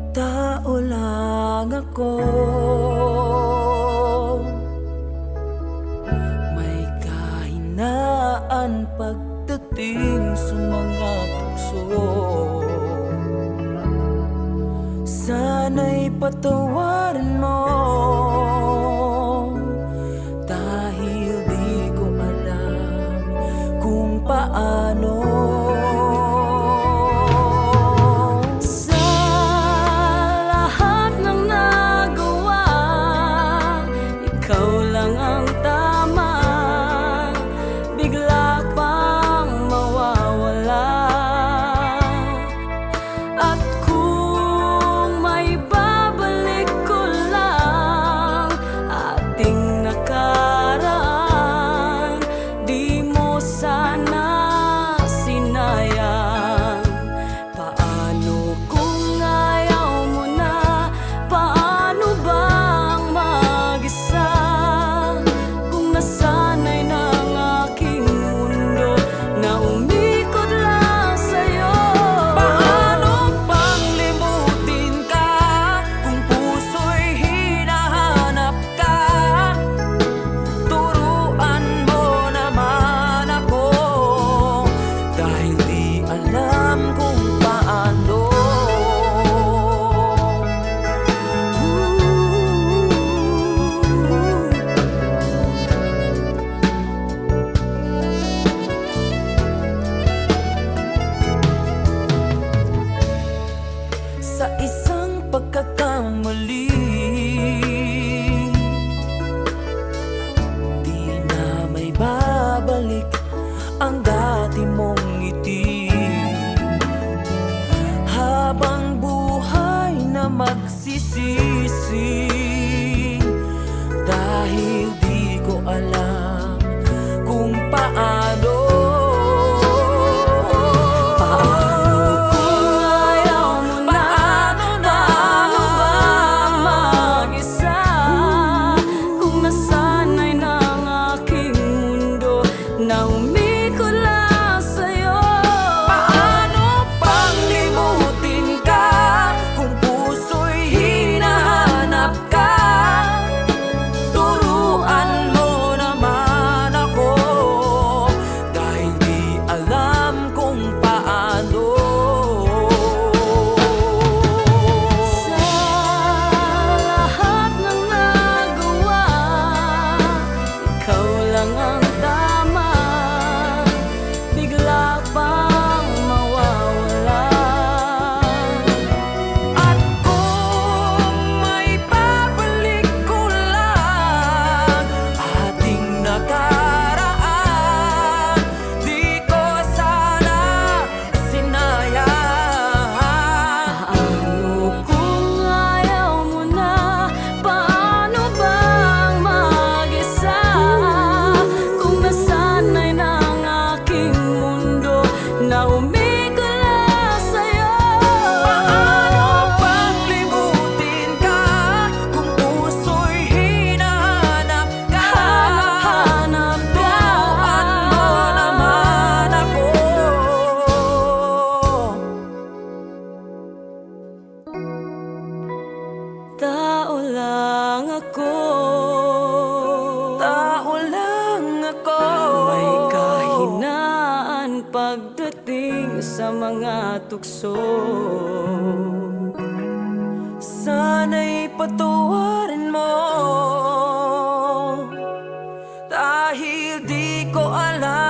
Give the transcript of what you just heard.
Tao lang ako, may kahinaan pagdating sa mga tukso. Sana'y patawarin mo, dahil di ko alam kung paano. Sa isang pagkakamali, di na may babalik ang dati mong ngiti. Habang buhay na magsisisi, dahil di ko alam kung paano. Tao lang ako, tao lang ako, may kahinaan pagdating sa mga tukso. Sana'y patawarin mo, dahil di ko alam